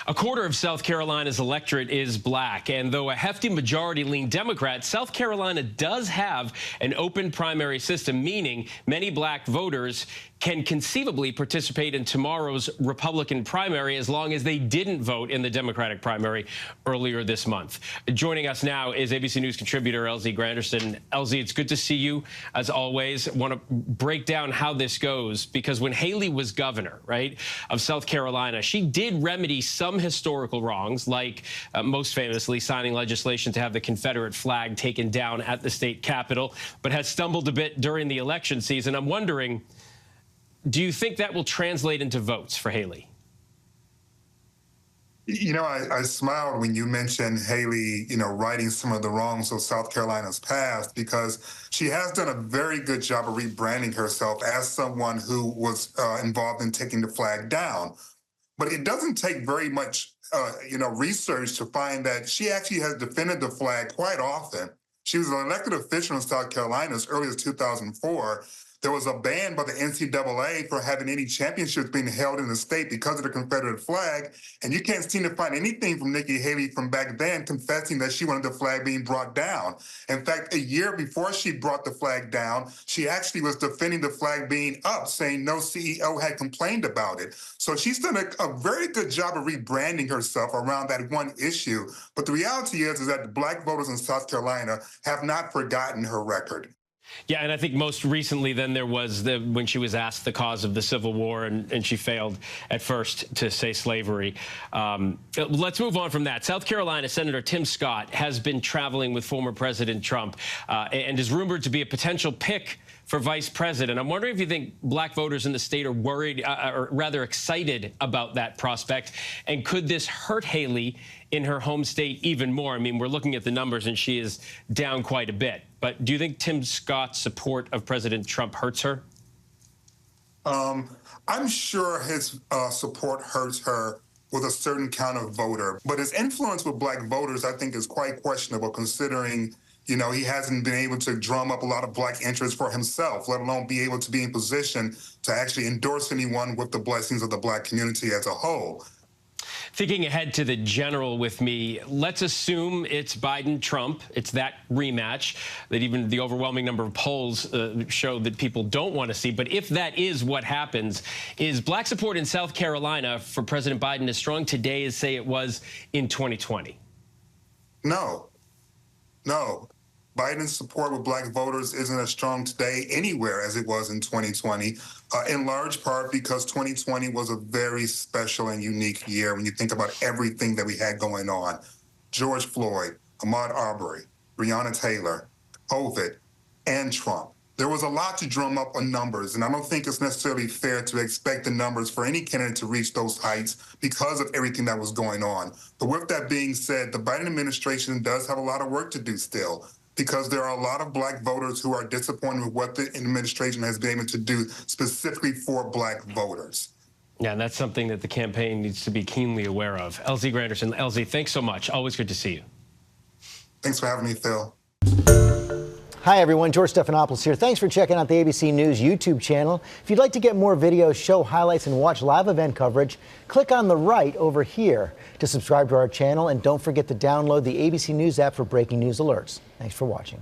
A quarter of South Carolina's electorate is black, and though a hefty majority lean Democrat, South Carolina does have an open primary system, meaning many black voters can conceivably participate in tomorrow's Republican primary as long as they didn't vote in the Democratic primary earlier this month. Joining us now is ABC News contributor LZ Granderson. LZ, it's good to see you, as always. I want to break down how this goes, because when Haley was governor, right, of South Carolina, she did remedy some historical wrongs, like most famously signing legislation to have the Confederate flag taken down at the state capitol, but has stumbled a bit during the election season. I'm wondering, do you think that will translate into votes for Haley? You know, I smiled when you mentioned Haley, righting some of the wrongs of South Carolina's past, because she has done a very good job of rebranding herself as someone who was involved in taking the flag down. But it doesn't take very much, research to find that she actually has defended the flag quite often. She was an elected official in South Carolina as early as 2004. There was a ban by the NCAA for having any championships being held in the state because of the Confederate flag. And you can't seem to find anything from Nikki Haley from back then confessing that she wanted the flag being brought down. In fact, a year before she brought the flag down, she actually was defending the flag being up, saying no CEO had complained about it. So she's done a very good job of rebranding herself around that one issue. But the reality is that the black voters in South Carolina have not forgotten her record. Yeah, and I think most recently then there was when she was asked the cause of the Civil War, and she failed at first to say slavery. Let's move on from that. South Carolina Senator Tim Scott has been traveling with former President Trump and is rumored to be a potential pick for vice president. I'm wondering if you think black voters in the state are worried, or rather excited about that prospect, and could this hurt Haley in her home state even more? I mean, we're looking at the numbers and she is down quite a bit. But do you think Tim Scott's support of President Trump hurts her? I'm sure his support hurts her with a certain kind of voter. But his influence with black voters, I think, is quite questionable, considering he hasn't been able to drum up a lot of black interest for himself, let alone be able to be in position to actually endorse anyone with the blessings of the black community as a whole. Thinking ahead to the general with me, let's assume it's Biden-Trump. It's that rematch that even the overwhelming number of polls show that people don't want to see. But if that is what happens, is black support in South Carolina for President Biden as strong today as, say, it was in 2020? No. Biden's support with black voters isn't as strong today anywhere as it was in 2020, in large part because 2020 was a very special and unique year when you think about everything that we had going on. George Floyd, Ahmaud Arbery, Breonna Taylor, COVID, and Trump. There was a lot to drum up on numbers, and I don't think it's necessarily fair to expect the numbers for any candidate to reach those heights because of everything that was going on. But with that being said, the Biden administration does have a lot of work to do still, because there are a lot of black voters who are disappointed with what the administration has been able to do specifically for black voters. Yeah, and that's something that the campaign needs to be keenly aware of. LZ Granderson. LZ, thanks so much. Always good to see you. Thanks for having me, Phil. Hi, everyone. George Stephanopoulos here. Thanks for checking out the ABC News YouTube channel. If you'd like to get more videos, show highlights, and watch live event coverage, click on the right over here to subscribe to our channel. And don't forget to download the ABC News app for breaking news alerts. Thanks for watching.